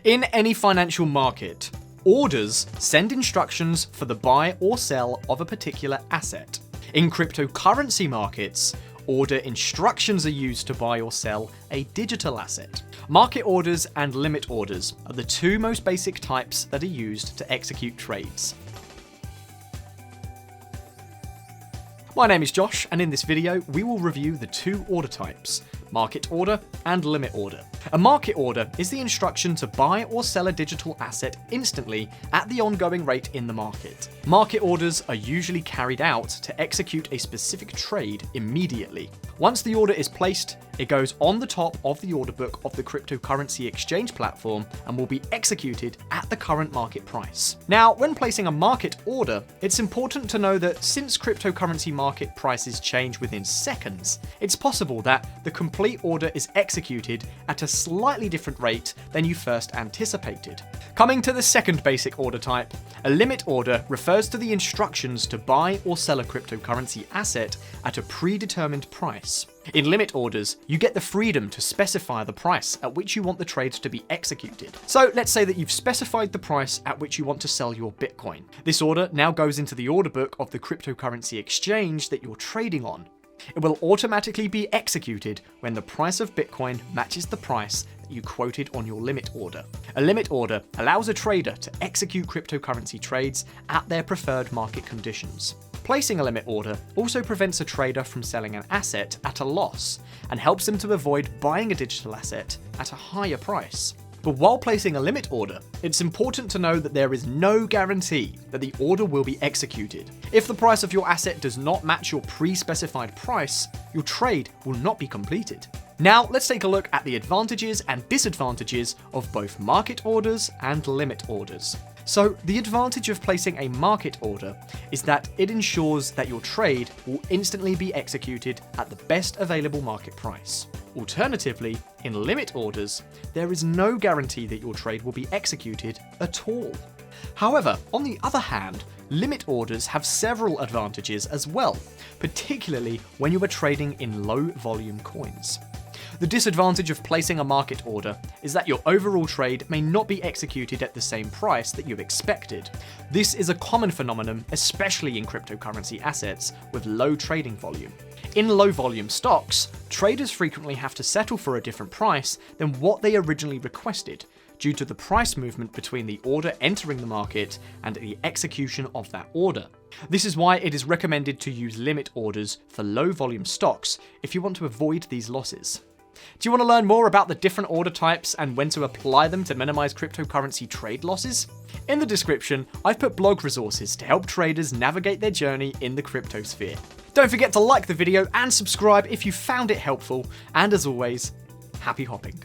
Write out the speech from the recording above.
In any financial market, orders send instructions for the buy or sell of a particular asset. In cryptocurrency markets, order instructions are used to buy or sell a digital asset. Market orders and limit orders are the two most basic types that are used to execute trades. My name is Josh, and in this video we will review the two order types, market order and limit order. A market order is the instruction to buy or sell a digital asset instantly at the ongoing rate in the market. Market orders are usually carried out to execute a specific trade immediately. Once the order is placed, it goes on the top of the order book of the cryptocurrency exchange platform and will be executed at the current market price. Now, when placing a market order, it's important to know that since cryptocurrency market prices change within seconds, it's possible that the complete order is executed at a slightly different rate than you first anticipated. Coming to the second basic order type, a limit order refers to the instructions to buy or sell a cryptocurrency asset at a predetermined price. In limit orders, you get the freedom to specify the price at which you want the trade to be executed. So let's say that you've specified the price at which you want to sell your Bitcoin. This order now goes into the order book of the cryptocurrency exchange that you're trading on. It will automatically be executed when the price of Bitcoin matches the price that you quoted on your limit order. A limit order allows a trader to execute cryptocurrency trades at their preferred market conditions. Placing a limit order also prevents a trader from selling an asset at a loss and helps them to avoid buying a digital asset at a higher price. But while placing a limit order, it's important to know that there is no guarantee that the order will be executed. If the price of your asset does not match your pre-specified price, your trade will not be completed. Now, let's take a look at the advantages and disadvantages of both market orders and limit orders. So, the advantage of placing a market order is that it ensures that your trade will instantly be executed at the best available market price. Alternatively, in limit orders, there is no guarantee that your trade will be executed at all. However, on the other hand, limit orders have several advantages as well, particularly when you are trading in low volume coins. The disadvantage of placing a market order is that your overall trade may not be executed at the same price that you expected. This is a common phenomenon, especially in cryptocurrency assets with low trading volume. In low volume stocks, traders frequently have to settle for a different price than what they originally requested, due to the price movement between the order entering the market and the execution of that order. This is why it is recommended to use limit orders for low volume stocks if you want to avoid these losses. Do you want to learn more about the different order types and when to apply them to minimize cryptocurrency trade losses? In the description, I've put blog resources to help traders navigate their journey in the cryptosphere. Don't forget to like the video and subscribe if you found it helpful, and as always, happy hopping.